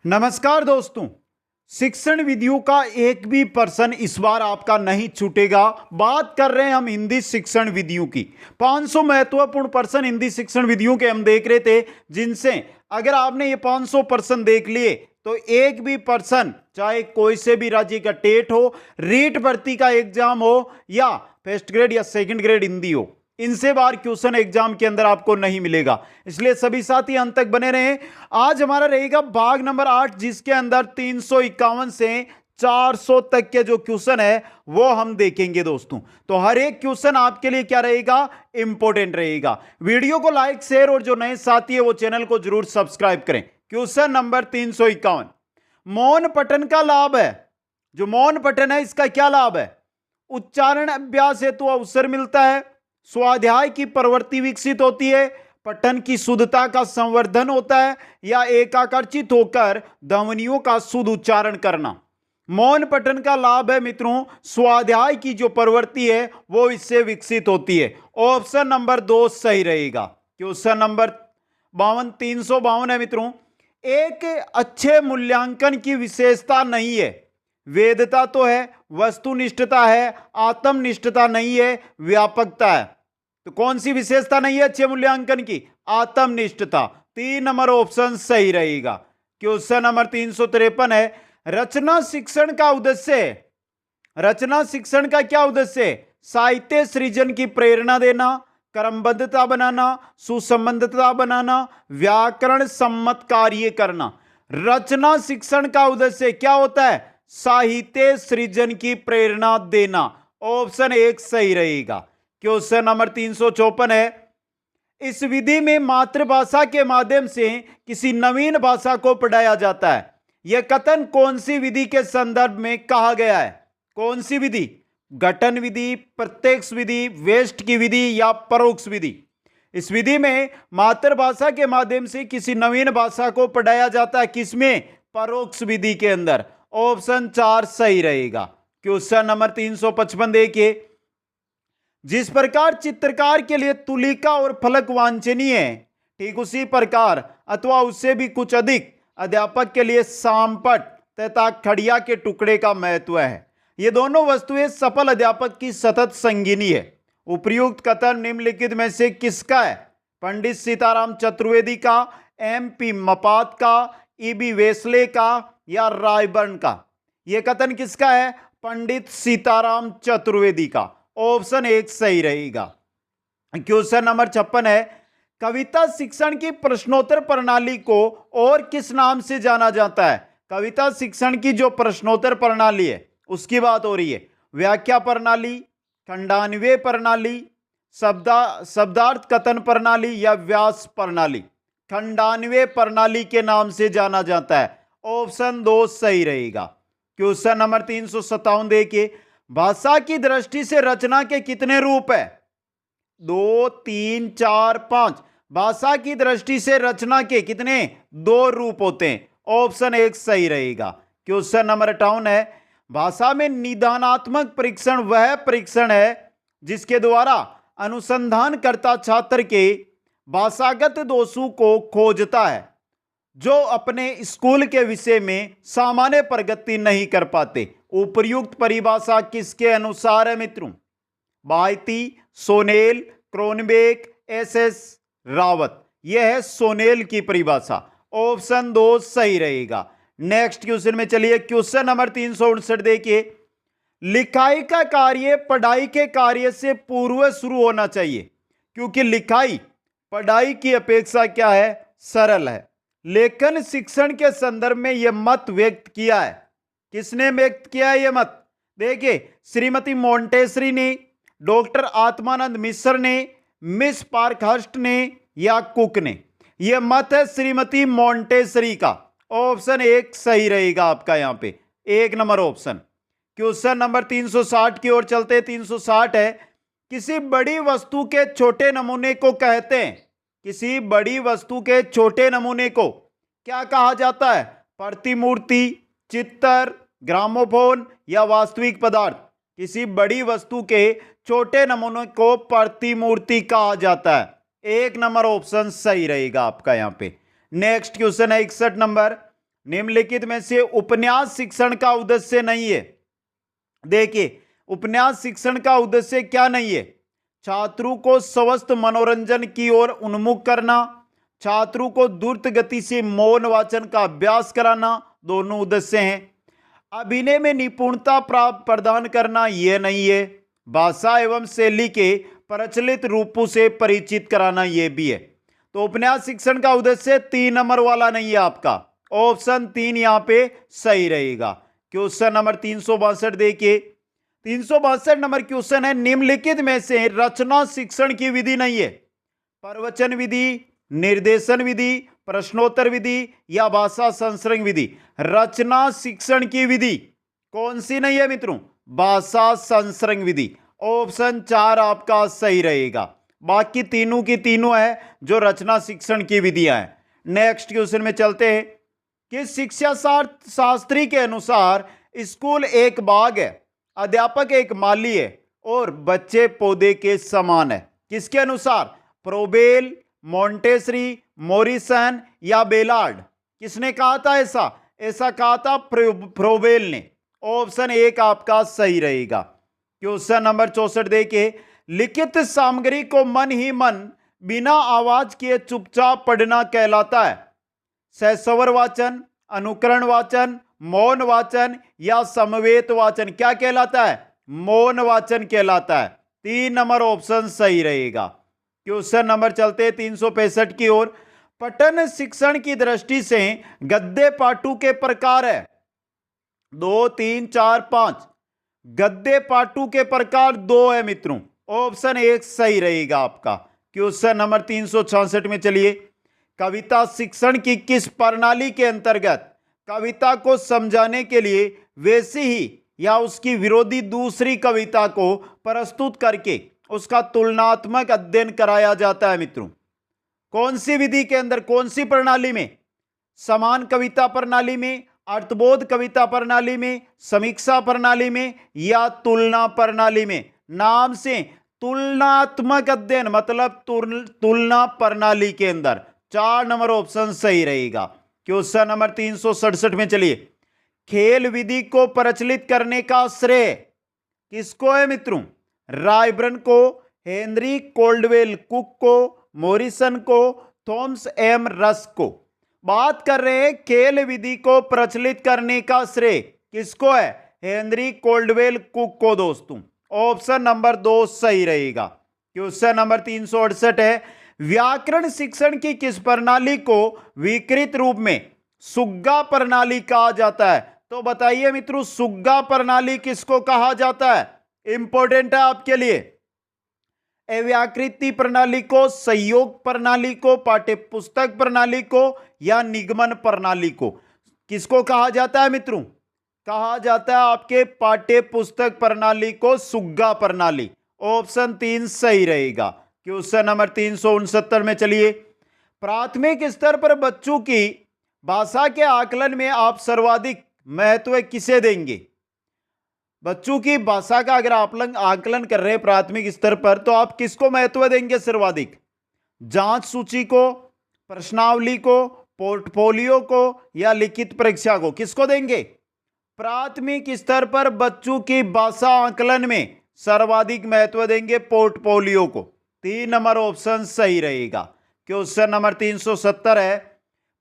नमस्कार दोस्तों, शिक्षण विधियों का एक भी पर्सन इस बार आपका नहीं छूटेगा। बात कर रहे हैं हम हिंदी शिक्षण विधियों की। 500 महत्वपूर्ण पर्सन हिंदी शिक्षण विधियों के हम देख रहे थे, जिनसे अगर आपने ये 500 पर्सन देख लिए तो एक भी पर्सन, चाहे कोई से भी राज्य का टेट हो, रीट भर्ती का एग्जाम हो या फर्स्ट ग्रेड या सेकंड ग्रेड हिंदी हो, इनसे बार क्वेश्चन एग्जाम के अंदर आपको नहीं मिलेगा। इसलिए सभी साथी अंत तक बने रहें। आज हमारा रहेगा भाग नंबर 8, जिसके अंदर 351 से 400 तक के जो क्वेश्चन है वो हम देखेंगे दोस्तों। तो हर एक क्वेश्चन आपके लिए क्या रहेगा, इंपॉर्टेंट रहेगा। वीडियो को लाइक, शेयर और जो नए साथी है वो चैनल को जरूर सब्सक्राइब करें। क्वेश्चन नंबर 351, मौन पठन का लाभ है। जो मौन पठन है इसका क्या लाभ है? उच्चारण अभ्यास हेतु अवसर मिलता है, स्वाध्याय की प्रवृत्ति विकसित होती है, पठन की शुद्धता का संवर्धन होता है या एकाकर्षित होकर ध्वनियों का शुद्ध उच्चारण करना। मौन पठन का लाभ है मित्रों, स्वाध्याय की जो प्रवृत्ति है वो इससे विकसित होती है। ऑप्शन नंबर 2 सही रहेगा। क्वेश्चन नंबर 352 है मित्रों, एक अच्छे मूल्यांकन की विशेषता नहीं है। वेदता तो है, वस्तुनिष्ठता है, आत्मनिष्ठता नहीं है, व्यापकता है। तो कौन सी विशेषता नहीं है अच्छे मूल्यांकन की? आत्मनिष्ठता। 3 नंबर ऑप्शन सही रहेगा। क्वेश्चन नंबर 353 है, रचना शिक्षण का उद्देश्य है। रचना शिक्षण का क्या उद्देश्य है? साहित्य सृजन की प्रेरणा देना, क्रमबद्धता बनाना, सुसंबद्धता बनाना, व्याकरण सम्मत कार्य करना। रचना शिक्षण का उद्देश्य क्या होता है? साहित्य सृजन की प्रेरणा देना। ऑप्शन 1 सही रहेगा। क्वेश्चन नंबर 354 है, इस विधि में मातृभाषा के माध्यम से किसी नवीन भाषा को पढ़ाया जाता है। यह कथन कौन सी विधि के संदर्भ में कहा गया है? कौन सी विधि? गठन विधि, प्रत्यक्ष विधि, वेस्ट की विधि या परोक्ष विधि? इस विधि में मातृभाषा के माध्यम से किसी नवीन भाषा को पढ़ाया जाता है। किसमें? परोक्ष विधि के अंदर। ऑप्शन 4 सही रहेगा। क्वेश्चन नंबर 355 देखिए, जिस प्रकार चित्रकार के लिए तुलिका और फलक वांछनीय है, ठीक उसी प्रकार अथवा उससे भी कुछ अधिक अध्यापक के लिए सामपट तथा खड़िया के टुकड़े का महत्व है। ये दोनों वस्तुएं सफल अध्यापक की सतत संगिनी है। उपर्युक्त कथन निम्नलिखित में से किसका है? पंडित सीताराम चतुर्वेदी का, MP मपात का, EB वेस्ले का या रायबर्न का? यह कथन किसका है? पंडित सीताराम चतुर्वेदी का। ऑप्शन 1 सही रहेगा। क्वेश्चन नंबर 56 है, कविता शिक्षण की प्रश्नोत्तर प्रणाली को और किस नाम से जाना जाता है? कविता शिक्षण की जो प्रश्नोत्तर प्रणाली है उसकी बात हो रही है। व्याख्या प्रणाली, खंडान्वय प्रणाली, शब्दार्थ कथन प्रणाली या व्यास प्रणाली? खंडान्वय प्रणाली के नाम से जाना जाता है। ऑप्शन 2 सही रहेगा। क्वेश्चन नंबर 357 देखिए, भाषा की दृष्टि से रचना के कितने रूप है? 2, 3, 4, 5। भाषा की दृष्टि से रचना के कितने? 2 रूप होते हैं। ऑप्शन 1 सही रहेगा। क्वेश्चन नंबर 58 है, भाषा में निदानात्मक परीक्षण वह परीक्षण है जिसके द्वारा अनुसंधानकर्ता छात्र के भाषागत दोषों को खोजता है जो अपने स्कूल के विषय में सामान्य प्रगति नहीं कर पाते। उपर्युक्त परिभाषा किसके अनुसार है मित्रों? बायती, सोनेल, क्रोनबेक, SS रावत। यह है सोनेल की परिभाषा। ऑप्शन 2 सही रहेगा। नेक्स्ट क्वेश्चन में चलिए। क्वेश्चन नंबर 359 देखिए, लिखाई का कार्य पढ़ाई के कार्य से पूर्व शुरू होना चाहिए, क्योंकि लिखाई पढ़ाई की अपेक्षा क्या है? सरल है। लेखन शिक्षण के संदर्भ में यह मत व्यक्त किया है। किसने व्यक्त किया है यह मत? देखिए, श्रीमती मोंटेसरी ने, डॉक्टर आत्मानंद मिश्र ने, मिस पार्कहर्स्ट ने या कुक ने? यह मत है श्रीमती मोंटेसरी का। ऑप्शन 1 सही रहेगा आपका यहां पे, 1 नंबर ऑप्शन। क्वेश्चन नंबर 360 की ओर चलते। 360 है, किसी बड़ी वस्तु के छोटे नमूने को कहते हैं। किसी बड़ी वस्तु के छोटे नमूने को क्या कहा जाता है? प्रतिमूर्ति, चित्र, ग्रामोफोन या वास्तविक पदार्थ? किसी बड़ी वस्तु के छोटे नमूने को प्रतिमूर्ति कहा जाता है। 1 नंबर ऑप्शन सही रहेगा आपका यहां पे। नेक्स्ट क्वेश्चन है 61 नंबर, निम्नलिखित में से उपन्यास शिक्षण का उद्देश्य नहीं है। देखिए, उपन्यास शिक्षण का उद्देश्य क्या नहीं है? छात्रों को स्वस्थ मनोरंजन की ओर उन्मुख करना, छात्रों को द्रुत गति से मौन वाचन का अभ्यास कराना, दोनों उद्देश्य हैं। अभिनय में निपुणता प्राप्त प्रदान करना यह नहीं है। भाषा एवं शैली के प्रचलित रूपों से परिचित कराना यह भी है। तो उपन्यास शिक्षण का उद्देश्य 3 नंबर वाला नहीं है आपका। ऑप्शन 3 यहां पे सही रहेगा। क्वेश्चन नंबर 362 देखिए, 362 नंबर क्वेश्चन है, निम्नलिखित में से रचना शिक्षण की विधि नहीं है। प्रवचन विधि, निर्देशन विधि, प्रश्नोत्तर विधि या भाषा संश्रय विधि। रचना शिक्षण की विधि कौन सी नहीं है मित्रों? भाषा संश्रय विधि। ऑप्शन 4 आपका सही रहेगा। बाकी तीनों की तीनों है जो रचना शिक्षण की विधियां हैं। नेक्स्ट क्वेश्चन में चलते हैं कि शिक्षा शास्त्री के अनुसार स्कूल एक बाग है, अध्यापक एक माली है और बच्चे पौधे के समान है। किसके अनुसार? प्रोबेल, मॉन्टेसरी, मॉरिसन या बेलार्ड? किसने कहा था ऐसा? ऐसा कहा था प्रोबेल ने। ऑप्शन 1 आपका सही रहेगा। क्वेश्चन नंबर 64 देखिए, लिखित सामग्री को मन ही मन बिना आवाज किए चुपचाप पढ़ना कहलाता है। सहस्वर वाचन, अनुकरण वाचन, मौन वाचन या समवेत वाचन क्या कहलाता है? मौन वाचन कहलाता है। 3 नंबर ऑप्शन सही रहेगा। क्वेश्चन नंबर चलते 365 की ओर। पठन शिक्षण की दृष्टि से गद्य पाठों के प्रकार है 2, 3, 4, 5। गद्य पाठों के प्रकार 2 है मित्रों। ऑप्शन 1 सही रहेगा आपका। क्वेश्चन नंबर 366 में चलिए, कविता शिक्षण की किस प्रणाली के अंतर्गत कविता को समझाने के लिए वैसी ही या उसकी विरोधी दूसरी कविता को प्रस्तुत करके उसका तुलनात्मक अध्ययन कराया जाता है मित्रों? कौन सी विधि के अंदर, कौन सी प्रणाली में? समान कविता प्रणाली में, अर्थबोध कविता प्रणाली में, समीक्षा प्रणाली में या तुलना प्रणाली में? नाम से तुलनात्मक अध्ययन मतलब तुलना प्रणाली के अंदर। 4 नंबर ऑप्शन सही रहेगा। क्वेश्चन नंबर 367 में चलिए, खेल विधि को प्रचलित करने का श्रेय किसको है मित्रों? रायबर्न को, हेनरी कोल्डवेल कुक को, मॉरिसन को, थॉमस एम रस को? बात कर रहे हैं खेल विधि को प्रचलित करने का श्रेय किसको है? हेनरी कोल्डवेल कुक को दोस्तों। ऑप्शन नंबर 2 सही रहेगा। क्वेश्चन नंबर 368 है, व्याकरण शिक्षण की किस प्रणाली को विकृत रूप में सुग्गा प्रणाली कहा जाता है? तो बताइए मित्रों, सुग्गा प्रणाली किसको कहा जाता है? इंपॉर्टेंट है आपके लिए। व्याकृति प्रणाली को, सहयोग प्रणाली को, पाठ्य पुस्तक प्रणाली को या निगमन प्रणाली को? किसको कहा जाता है मित्रों? कहा जाता है आपके पाठ्य पुस्तक प्रणाली को सुग्गा प्रणाली। ऑप्शन 3 सही रहेगा। क्वेश्चन नंबर 369 में चलिए, प्राथमिक स्तर पर बच्चों की भाषा के आकलन में आप सर्वाधिक महत्व किसे देंगे? बच्चों की भाषा का अगर आप आकलन कर रहे हैं प्राथमिक स्तर पर तो आप किसको महत्व देंगे सर्वाधिक? जांच सूची को, प्रश्नावली को, पोर्टफोलियो को या लिखित परीक्षा को? किसको देंगे? प्राथमिक स्तर पर बच्चों की भाषा आकलन में सर्वाधिक महत्व देंगे पोर्टफोलियो को। 3 नंबर ऑप्शन सही रहेगा। क्वेश्चन नंबर 370 है,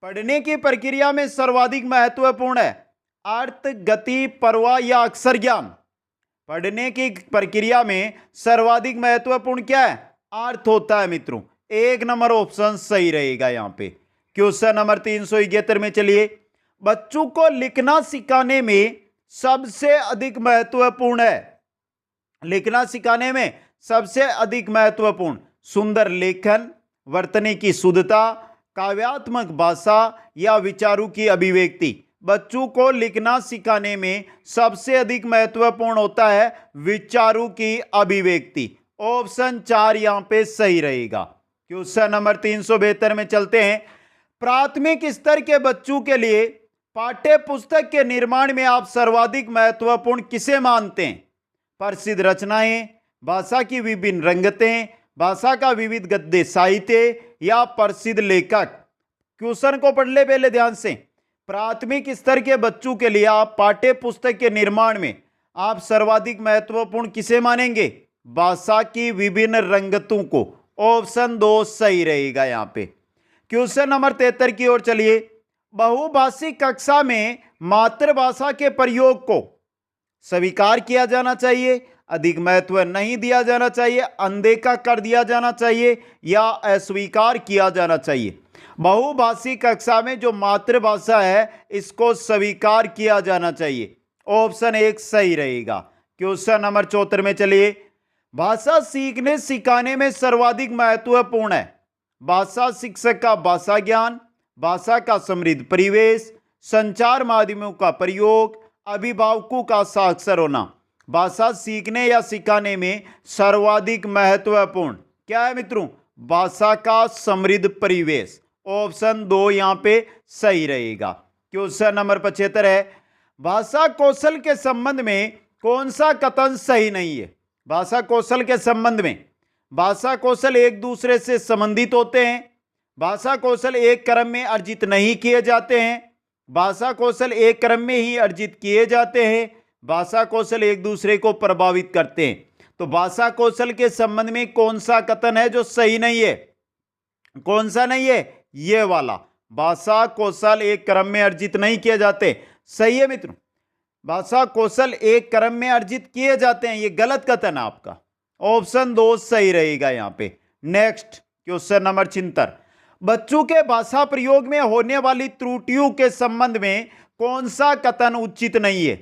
पढ़ने की प्रक्रिया में सर्वाधिक महत्वपूर्ण है अर्थ, गति, प्रवाह या अक्षर ज्ञान? पढ़ने की प्रक्रिया में सर्वाधिक महत्वपूर्ण क्या है? अर्थ होता है मित्रों। 1 नंबर ऑप्शन सही रहेगा यहां पे। क्वेश्चन नंबर 371 में चलिए, बच्चों को लिखना सिखाने में सबसे अधिक महत्वपूर्ण है, लिखना सिखाने में सबसे अधिक महत्वपूर्ण सुंदर लेखन, वर्तने की शुद्धता, काव्यात्मक भाषा या विचारों की अभिव्यक्ति? बच्चों को लिखना सिखाने में सबसे अधिक महत्वपूर्ण होता है विचारों की अभिव्यक्ति। ऑप्शन 4 यहां पे सही रहेगा। क्वेश्चन नंबर 372 में चलते हैं, प्राथमिक स्तर के बच्चों के लिए पाठ्य पुस्तक के निर्माण में आप सर्वाधिक महत्वपूर्ण किसे मानते हैं? प्रसिद्ध रचनाएं, भाषा की विभिन्न रंगतें, भाषा का विविध गद्य साहित्य या प्रसिद्ध लेखक? क्वेश्चन को पढ़ ले पहले ध्यान से। प्राथमिक स्तर के बच्चों के लिए आप पाठ्य पुस्तक के निर्माण में आप सर्वाधिक महत्वपूर्ण किसे मानेंगे? भाषा की विभिन्न रंगतों को। ऑप्शन 2 सही रहेगा यहां पे। क्वेश्चन नंबर 73 की ओर चलिए। बहुभाषिक कक्षा में मातृभाषा के प्रयोग को स्वीकार किया जाना चाहिए, अधिक महत्व नहीं दिया जाना चाहिए, अनदेखा कर दिया जाना चाहिए या अस्वीकार किया जाना चाहिए? बहुभाषिक कक्षा में जो मातृभाषा है इसको स्वीकार किया जाना चाहिए। ऑप्शन 1 सही रहेगा। क्वेश्चन नंबर 74 में चलिए। भाषा सीखने सिखाने में सर्वाधिक महत्वपूर्ण है भाषा शिक्षक का भाषा ज्ञान, भाषा का समृद्ध परिवेश, संचार माध्यमों का प्रयोग, अभिभावकों का साक्षर होना। भाषा सीखने या सिखाने में सर्वाधिक महत्वपूर्ण क्या है मित्रों? भाषा का समृद्ध परिवेश। ऑप्शन 2 यहां पे सही रहेगा। क्वेश्चन नंबर 75 है। भाषा कौशल के संबंध में कौन सा कथन सही नहीं है? भाषा कौशल के संबंध में भाषा कौशल एक दूसरे से संबंधित होते हैं, भाषा कौशल एक क्रम में अर्जित नहीं किए जाते हैं, भाषा कौशल एक क्रम में ही अर्जित किए जाते हैं, भाषा कौशल एक दूसरे को प्रभावित करते हैं। तो भाषा कौशल के संबंध में कौन सा कथन है जो सही नहीं है? कौन सा नहीं है? ये वाला। भाषा कौशल एक क्रम में अर्जित नहीं किए जाते। सही है मित्रों, भाषा कौशल एक क्रम में अर्जित किए जाते हैं, ये गलत कथन है आपका। ऑप्शन 2 सही रहेगा यहां पे। Next question number 76। बच्चों के भाषा प्रयोग में होने वाली त्रुटियों के संबंध में कौन सा कथन उचित नहीं है?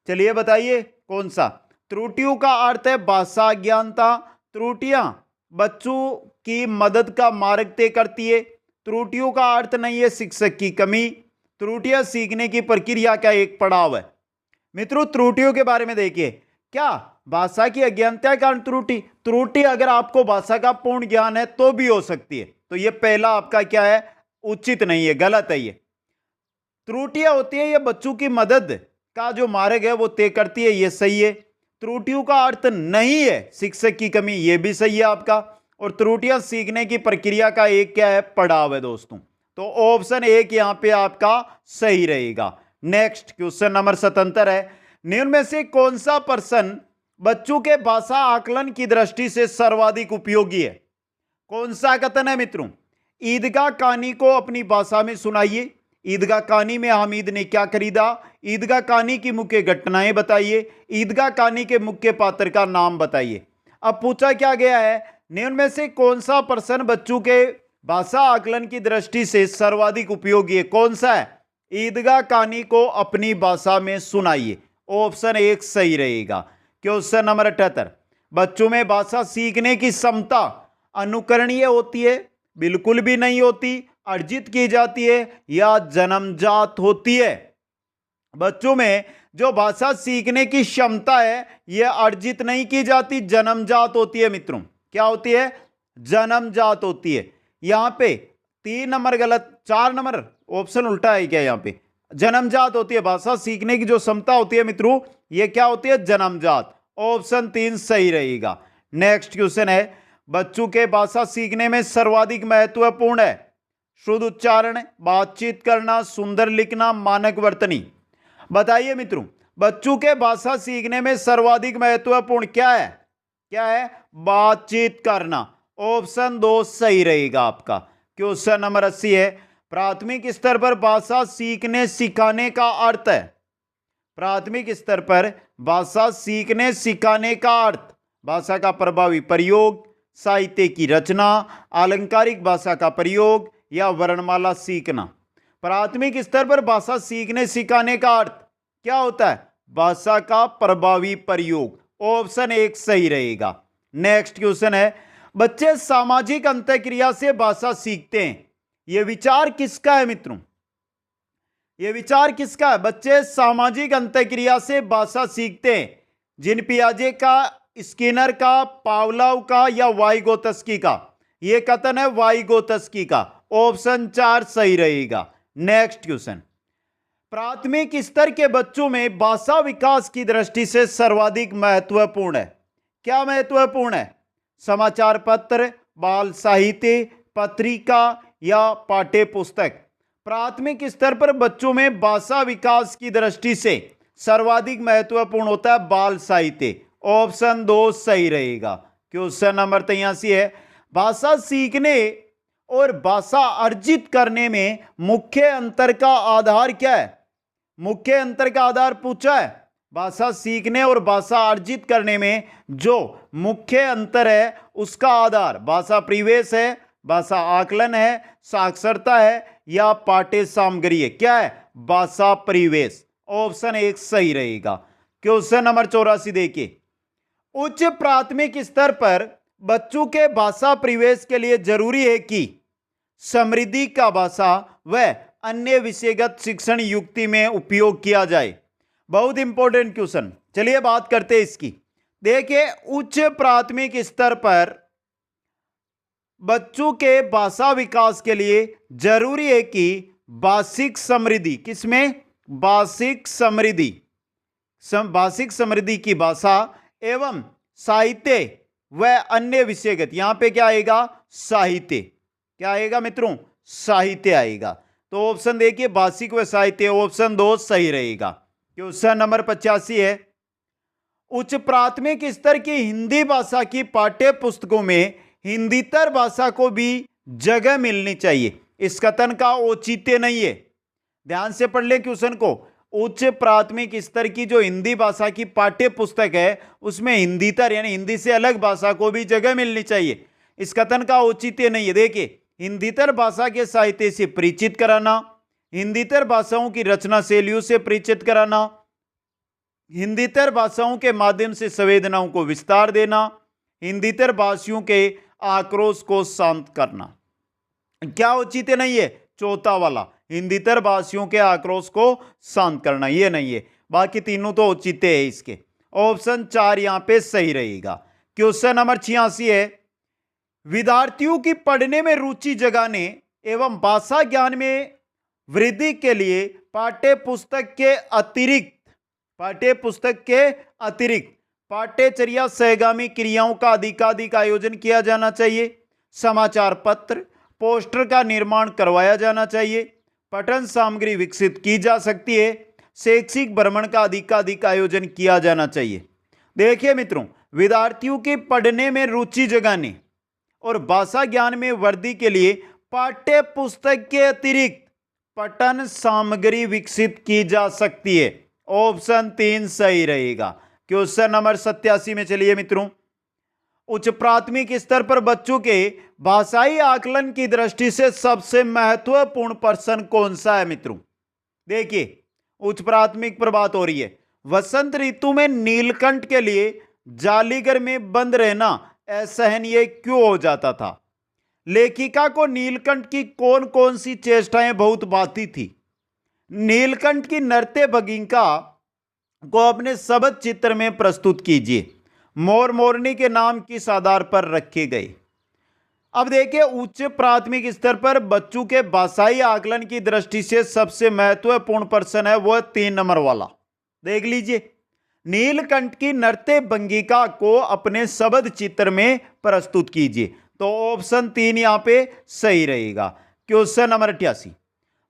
चलिए बताइए कौन सा? त्रुटियों का अर्थ है भाषा ज्ञानता। त्रुटियां बच्चों की मदद का मार्ग तय करती है। त्रुटियों का अर्थ नहीं है शिक्षक की कमी। त्रुटियां सीखने की प्रक्रिया का एक पड़ाव है। मित्रों त्रुटियों के बारे में देखिए, क्या भाषा की अज्ञानता के कारण त्रुटि अगर आपको भाषा का पूर्ण ज्ञान है तो भी हो सकती है। तो ये पहला आपका क्या है? उचित नहीं है, गलत है। ये त्रुटियां होती है ये बच्चों की मदद का जो मार्ग है वो तय करती है, ये सही है। त्रुटियों का अर्थ नहीं है शिक्षक की कमी, ये भी सही है आपका। और त्रुटियां सीखने की प्रक्रिया का एक क्या है? पड़ाव है दोस्तों। तो ऑप्शन 1 यहां पे आपका सही रहेगा। नेक्स्ट क्वेश्चन नंबर 77 है। निम्न में से कौन सा प्रश्न बच्चों के भाषा आकलन की दृष्टि से सर्वाधिक उपयोगी है? कौन सा कथन है मित्रों? ईदगाह कहानी को अपनी भाषा में सुनाइए। ईदगाह कहानी में हामिद ने क्या खरीदा? ईदगाह कहानी की मुख्य घटनाएं बताइए। ईदगाह कहानी के मुख्य पात्र का नाम बताइए। अब पूछा क्या गया है, निम्न में से कौन सा प्रश्न बच्चों के भाषा आकलन की दृष्टि से सर्वाधिक उपयोगी है? कौन सा है? ईदगाह कहानी को अपनी भाषा में सुनाइए। ऑप्शन 1 सही रहेगा। Question number 78। बच्चों में भाषा सीखने की क्षमता अनुकरणीय होती है? बिल्कुल भी नहीं होती। अर्जित की जाती है या जन्मजात होती है? बच्चों में जो भाषा सीखने की क्षमता है यह अर्जित नहीं की जाती, जन्मजात होती है मित्रों। क्या होती है? जन्मजात होती है। यहां पे 3 नंबर गलत, 4 नंबर ऑप्शन उल्टा है क्या? यहां पे जन्मजात होती है। भाषा सीखने की जो क्षमता होती है मित्रों यह क्या होती है? जन्मजात। ऑप्शन 3 सही रहेगा। नेक्स्ट क्वेश्चन है। बच्चों के भाषा सीखने में सर्वाधिक महत्वपूर्ण है शुद्ध उच्चारण, बातचीत करना, सुंदर लिखना, मानक वर्तनी। बताइए मित्रों बच्चों के भाषा सीखने में सर्वाधिक महत्वपूर्ण क्या है? क्या है? बातचीत करना। ऑप्शन 2 सही रहेगा आपका। क्वेश्चन नंबर 80 है। प्राथमिक स्तर पर भाषा सीखने सिखाने का अर्थ है? प्राथमिक स्तर पर भाषा सीखने सिखाने का अर्थ भाषा का प्रभावी प्रयोग, साहित्य की रचना, आलंकारिक भाषा का प्रयोग या वर्णमाला सीखना। प्राथमिक स्तर पर भाषा सीखने सिखाने का अर्थ क्या होता है? भाषा का प्रभावी प्रयोग। ऑप्शन 1 सही रहेगा। नेक्स्ट क्वेश्चन है। बच्चे सामाजिक अंतःक्रिया से भाषा सीखते हैं, यह विचार किसका है मित्रों? यह विचार किसका है? बच्चे सामाजिक अंतःक्रिया से भाषा सीखते हैं। जिन पियाजे का, स्किनर का, पावलोव का या वाइगोत्स्की का? यह कथन है वाइगोत्स्की का। ऑप्शन 4 सही रहेगा। Next question. प्राथमिक स्तर के बच्चों में भाषा विकास की दृष्टि से सर्वाधिक महत्वपूर्ण है? क्या महत्वपूर्ण है? समाचार पत्र, बाल साहित्य, पत्रिका या पाठ्य पुस्तक? प्राथमिक स्तर पर बच्चों में भाषा विकास की दृष्टि से सर्वाधिक महत्वपूर्ण होता है बाल साहित्य। ऑप्शन 2 सही रहेगा। क्वेश्चन नंबर 83 है, भाषा सीखने और भाषा अर्जित करने में मुख्य अंतर का आधार क्या है? मुख्य अंतर का आधार पूछा है। भाषा सीखने और भाषा अर्जित करने में जो मुख्य अंतर है उसका आधार भाषा परिवेश है, भाषा आकलन है, साक्षरता है या पाठ्य सामग्री है? क्या है? भाषा परिवेश। ऑप्शन 1 सही रहेगा। क्वेश्चन नंबर 84 देखिए, उच्च प्राथमिक स्तर पर बच्चों के भाषा परिवेश के लिए जरूरी है कि समृद्धि का भाषा व अन्य विषयगत शिक्षण युक्ति में उपयोग किया जाए। बहुत इंपॉर्टेंट क्वेश्चन, चलिए बात करते हैं इसकी। देखिए, उच्च प्राथमिक स्तर पर बच्चों के भाषा विकास के लिए जरूरी है कि भाषिक समृद्धि, किसमें? भाषिक समृद्धि, भाषिक समृद्धि की भाषा एवं साहित्य व अन्य विषयगत, यहां पे क्या आएगा? साहित्य। क्या आएगा मित्रों? साहित्य आएगा। तो ऑप्शन देखिए, भाषिक व साहित्य, ऑप्शन 2 सही रहेगा। क्वेश्चन नंबर 85 है, उच्च प्राथमिक स्तर की हिंदी भाषा की पाठ्य पुस्तकों में हिंदीतर भाषा को भी जगह मिलनी चाहिए। इस कथन का औचित्य नहीं है। ध्यान से पढ़ ले क्वेश्चन को। उच्च प्राथमिक स्तर की जो हिंदी भाषा की पाठ्य पुस्तक है उसमें हिंदीतर यानी हिंदी से अलग भाषा को भी जगह मिलनी चाहिए। इस कथन का औचित्य नहीं है। देखिए, हिंदीतर भाषा के साहित्य से परिचित कराना, हिंदीतर भाषाओं की रचना शैलियों से परिचित कराना, हिंदीतर भाषाओं के माध्यम से संवेदनाओं को विस्तार देना, हिंदीतर भाषियों के आक्रोश को शांत करना। क्या औचित्य नहीं है? चौथा वाला, हिंदीतर भाषियों के आक्रोश को शांत करना, ये नहीं है। बाकी तीनों तो औचित्य है इसके। ऑप्शन 4 यहां पे सही रहेगा। क्वेश्चन नंबर 86 है, विद्यार्थियों की पढ़ने में रुचि जगाने एवं भाषा ज्ञान में वृद्धि के लिए पाठ्य पुस्तक के अतिरिक्त पाठ्यचर्या सहगामी क्रियाओं का अधिकाधिक आयोजन किया जाना चाहिए। समाचार पत्र, पोस्टर का निर्माण करवाया जाना चाहिए। पठन सामग्री विकसित की जा सकती है। शैक्षिक भ्रमण का अधिकाधिक आयोजन किया जाना चाहिए। देखिए मित्रों, विद्यार्थियों के पढ़ने में रुचि जगाने और भाषा ज्ञान में वृद्धि के लिए पाठ्य पुस्तक के अतिरिक्त पठन सामग्री विकसित की जा सकती है। ऑप्शन 3 सही रहेगा। क्वेश्चन नंबर 87 में चलिए मित्रों, उच्च प्राथमिक स्तर पर बच्चों के भाषाई आकलन की दृष्टि से सबसे महत्वपूर्ण पर्सन कौन सा है मित्रों? देखिए, उच्च प्राथमिक पर बात हो रही है। वसंत ऋतु में नीलकंठ के लिए जालीगर में बंद रहना असहनीय क्यों हो जाता था? लेखिका को नीलकंठ की कौन कौन सी चेष्टाएं बहुत भाती थी? नीलकंठ की नृत्य भगिका को अपने शब्द चित्र में प्रस्तुत कीजिए। मोर मोरनी के नाम किस आधार पर रखे गए? अब देखिए, उच्च प्राथमिक स्तर पर बच्चों के भाषाई आकलन की दृष्टि से सबसे महत्वपूर्ण पर्सन है वो 3 नंबर वाला। देख लीजिए, नीलकंठ की नृत्य भंगिका को अपने शब्द चित्र में प्रस्तुत कीजिए। तो ऑप्शन 3 यहां पे सही रहेगा। क्वेश्चन नंबर 88,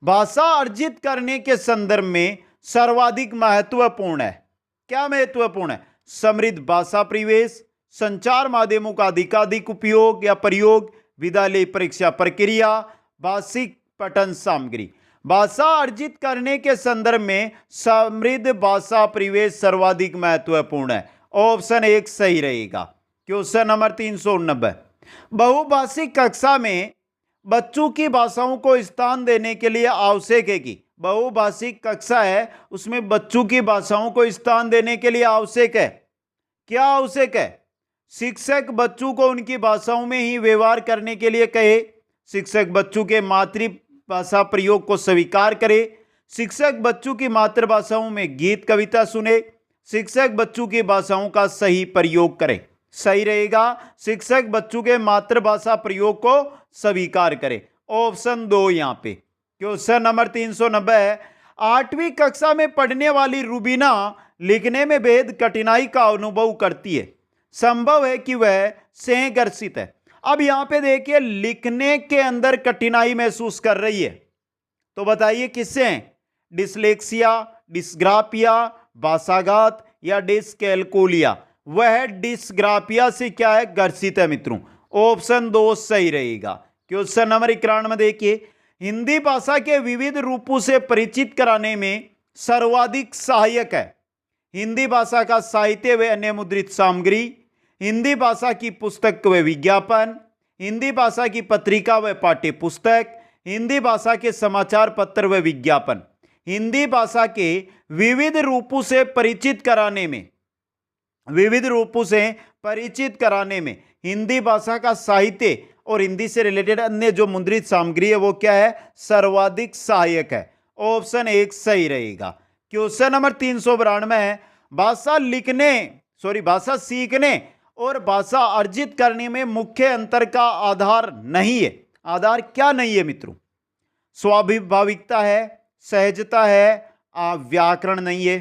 भाषा अर्जित करने के संदर्भ में सर्वाधिक महत्वपूर्ण है। क्या महत्वपूर्ण है? समृद्ध भाषा परिवेश, संचार माध्यमों का अधिकाधिक उपयोग या प्रयोग, विद्यालय परीक्षा प्रक्रिया, भाषिक पठन सामग्री। भाषा अर्जित करने के संदर्भ में समृद्ध भाषा परिवेश सर्वाधिक महत्वपूर्ण है। ऑप्शन 1 सही रहेगा। क्वेश्चन नंबर 389, बहुभाषिक कक्षा में बच्चों की भाषाओं को स्थान देने के लिए आवश्यक है कि, बहुभाषिक कक्षा है उसमें बच्चों की भाषाओं को स्थान देने के लिए आवश्यक है। क्या आवश्यक है? शिक्षक बच्चों को उनकी भाषाओं में ही व्यवहार करने के लिए कहे, शिक्षक बच्चों के मातृभाषा प्रयोग को स्वीकार करे, शिक्षक बच्चों की मातृभाषाओं में गीत कविता सुने, शिक्षक बच्चों की भाषाओं का सही प्रयोग करे। सही रहेगा, शिक्षक बच्चों के मातृभाषा प्रयोग को स्वीकार करे। ऑप्शन 2 यहां पे। क्वेश्चन नंबर 390 है, 8वीं कक्षा में पढ़ने वाली रूबीना लिखने में बेहद कठिनाई का अनुभव करती है। संभव है कि वह स्नेहग्रसित है। अब यहां पे देखिए, लिखने के अंदर कठिनाई महसूस कर रही है, तो बताइए किससे हैं? डिसलेक्सिया, डिस्ग्राफिया, भाषाघात या डिस्कैलकुलिया? वह डिस्ग्राफिया से क्या है? ग्रसित है मित्रों। ऑप्शन 2 सही रहेगा। क्वेश्चन नंबर 91 देखिए, हिंदी भाषा के विविध रूपों से परिचित कराने में सर्वाधिक सहायक है। हिंदी भाषा का साहित्य व अन्य मुद्रित सामग्री, हिंदी भाषा की पुस्तक व विज्ञापन, हिंदी भाषा की पत्रिका व पाठ्य पुस्तक, हिंदी भाषा के समाचार पत्र व विज्ञापन। हिंदी भाषा के विविध रूपों से परिचित कराने में, विविध रूपों से परिचित कराने में हिंदी भाषा का साहित्य और हिंदी से रिलेटेड अन्य जो मुद्रित सामग्री है वो क्या है? सर्वाधिक सहायक है। ऑप्शन 1 सही रहेगा। क्वेश्चन नंबर 392 है, भाषा सीखने और भाषा अर्जित करने में मुख्य अंतर का आधार नहीं है। आधार क्या नहीं है मित्रों? स्वाभाविकता है, सहजता है, व्याकरण नहीं है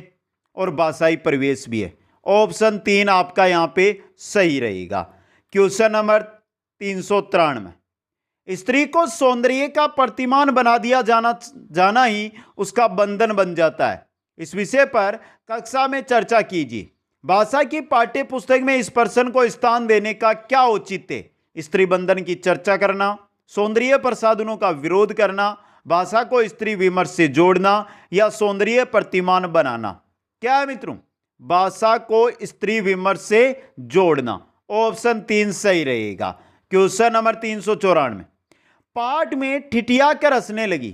और भाषाई परिवेश भी है। ऑप्शन 3 आपका यहां पे सही रहेगा। क्वेश्चन नंबर 393, स्त्री को सौंदर्य का प्रतिमान बना दिया जाना ही उसका बंधन बन जाता है। इस विषय पर कक्षा में चर्चा कीजिए। भाषा की पाठ्य पुस्तक में इस प्रश्न को स्थान देने का क्या औचित्य है? स्त्री बंधन की चर्चा करना, सौंदर्य प्रसाधनों का विरोध करना, भाषा को स्त्री विमर्श से जोड़ना या सौंदर्य प्रतिमान बनाना? क्या है मित्रों? भाषा को स्त्री विमर्श से जोड़ना। ऑप्शन 3 सही रहेगा। क्वेश्चन नंबर 394, पाठ में ठिठिया कर हंसने लगी,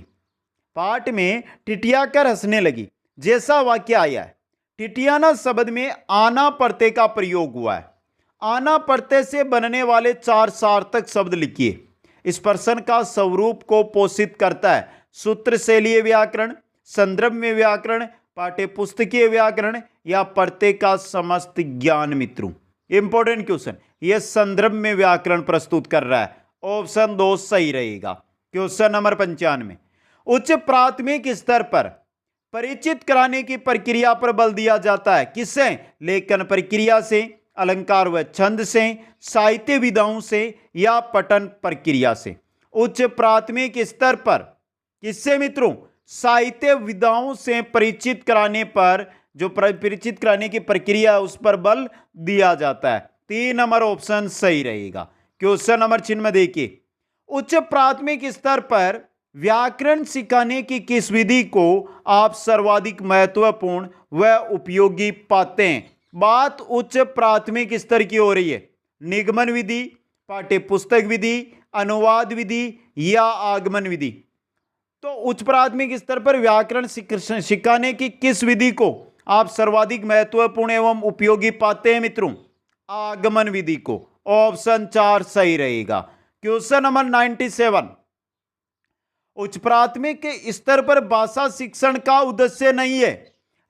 पाठ में ठिठिया कर हंसने लगी जैसा वाक्य आया है। ठिठियाना शब्द में आना प्रत्यय का प्रयोग हुआ है। आना प्रत्यय से बनने वाले 4 सार्थक शब्द लिखिए। इस प्रश्न का स्वरूप को पोषित करता है सूत्रशैलीय व्याकरण, संदर्भमय व्याकरण, पाठ्यपुस्तकीय व्याकरण या प्रत्यय का समस्त ज्ञान। मित्रों इंपॉर्टेंट क्वेश्चन, यह संदर्भ में व्याकरण प्रस्तुत कर रहा है। ऑप्शन 2 सही रहेगा। क्वेश्चन नंबर 95, उच्च प्राथमिक स्तर पर परिचित कराने की प्रक्रिया पर बल दिया जाता है। किससे? लेखन प्रक्रिया से, अलंकार व छंद से, साहित्य विधाओं से या पठन प्रक्रिया से। उच्च प्राथमिक स्तर पर किससे मित्रों? साहित्य विधाओं से परिचित कराने पर, जो परिचित कराने की प्रक्रिया उस पर बल दिया जाता है। 3 नंबर ऑप्शन सही रहेगा। क्वेश्चन नंबर 96 देखिए, उच्च प्राथमिक स्तर पर व्याकरण सिखाने की किस विधि को आप सर्वाधिक महत्वपूर्ण व उपयोगी पाते हैं? बात उच्च प्राथमिक स्तर की हो रही है। निगमन विधि, पाठ्य पुस्तक विधि, अनुवाद विधि या आगमन विधि? तो उच्च प्राथमिक स्तर पर व्याकरण सिखाने की किस विधि को आप सर्वाधिक महत्वपूर्ण एवं उपयोगी पाते हैं मित्रों? आगमन विधि को। ऑप्शन 4 सही रहेगा। क्वेश्चन नंबर 97, उच्च प्राथमिक स्तर पर भाषा शिक्षण का उद्देश्य नहीं है।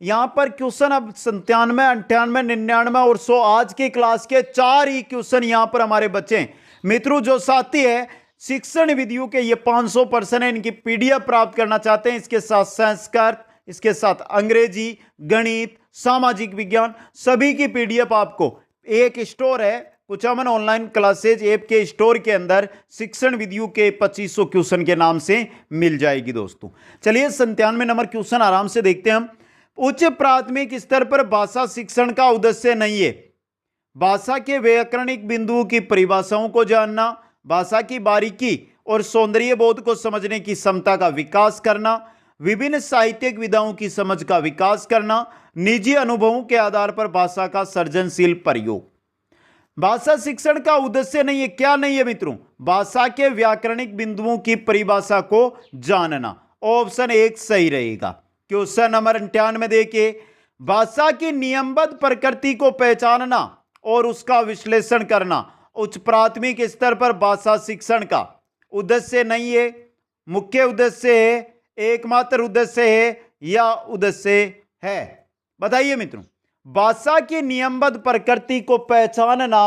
यहां पर क्वेश्चन अब 97, 98, 99 और 100 आज के क्लास के 4 ही क्वेश्चन यहां पर हमारे बच्चे हैं। मित्रों जो साथी है शिक्षण विधियों के ये 500 पर्सन है, इनकी पीडीएफ प्राप्त करना चाहते हैं, इसके साथ संस्कृत, इसके साथ अंग्रेजी, गणित, सामाजिक विज्ञान, सभी की पीडीएफ आपको एक स्टोर है कुचामन ऑनलाइन क्लासेज ऐप के स्टोर के अंदर शिक्षण विधियों के 2500 क्वेश्चन के नाम से मिल जाएगी दोस्तों। चलिए 97 नंबर क्वेश्चन आराम से देखते हैं हम। उच्च प्राथमिक स्तर पर भाषा शिक्षण का उद्देश्य नहीं है भाषा के व्याकरणिक बिंदुओं की परिभाषाओं को जानना, भाषा की बारीकी और सौंदर्य बोध को समझने की क्षमता का विकास करना, विभिन्न साहित्यिक विधाओं की समझ का विकास करना, निजी अनुभवों के आधार पर भाषा का सृजनशील प्रयोग। भाषा शिक्षण का उद्देश्य नहीं है। क्या नहीं है मित्रों? भाषा के व्याकरणिक बिंदुओं की परिभाषा को जानना। ऑप्शन 1 सही रहेगा। क्वेश्चन नंबर 98 देखिए, भाषा की नियमबद्ध प्रकृति को पहचानना और उसका विश्लेषण करना उच्च प्राथमिक स्तर पर भाषा शिक्षण का उद्देश्य नहीं है, मुख्य उद्देश्य है, एकमात्र उद्देश्य है या उद्देश्य है? बताइए मित्रों। भाषा की नियमबद्ध प्रकृति को पहचानना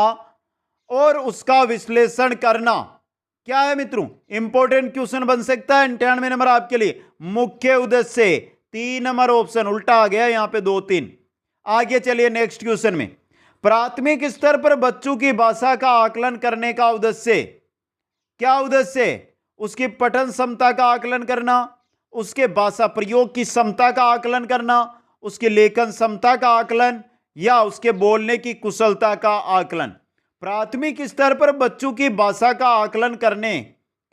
और उसका विश्लेषण करना क्या है मित्रों? इंपॉर्टेंट क्वेश्चन बन सकता है। 98 नंबर आपके लिए मुख्य उद्देश्य। 3 नंबर ऑप्शन उल्टा आ गया यहां पे 2 3। आगे चलिए नेक्स्ट क्वेश्चन में। प्राथमिक स्तर पर बच्चों की भाषा का आकलन करने का उद्देश्य क्या? उद्देश्य उसकी पठन क्षमता का आकलन करना, उसके भाषा प्रयोग की क्षमता का आकलन करना, उसकी लेखन क्षमता का आकलन या उसके बोलने की कुशलता का आकलन। प्राथमिक स्तर पर बच्चों की भाषा का आकलन करने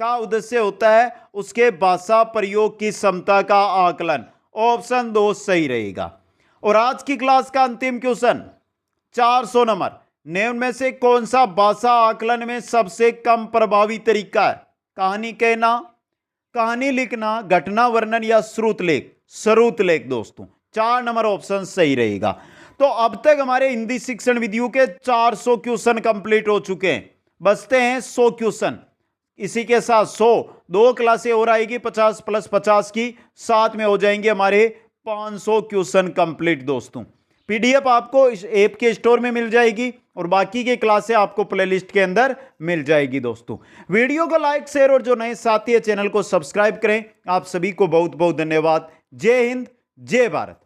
का उद्देश्य होता है उसके भाषा प्रयोग की क्षमता का आकलन। ऑप्शन 2 सही रहेगा। और आज की क्लास का अंतिम क्वेश्चन 400 नंबर, निम्न में से कौन सा भाषा आकलन में सबसे कम प्रभावी तरीका है? कहानी कहना, कहानी लिखना, घटना वर्णन या श्रुत लेख? श्रुत लेख दोस्तों, 4 नंबर ऑप्शन सही रहेगा। तो अब तक हमारे हिंदी शिक्षण विधियों के 400 क्वेश्चन कंप्लीट हो चुके हैं, बचते हैं 100 क्वेश्चन। इसी के साथ 100 2 क्लासें और आएगी 50 प्लस 50 की, साथ में हो जाएंगे हमारे 500 क्वेश्चन कंप्लीट दोस्तों। पीडीएफ आपको इस ऐप के स्टोर में मिल जाएगी और बाकी के क्लासें आपको प्लेलिस्ट के अंदर मिल जाएगी दोस्तों। वीडियो को लाइक शेयर और जो नए साथी है चैनल को सब्सक्राइब करें। आप सभी को बहुत बहुत धन्यवाद। जय हिंद, जय भारत।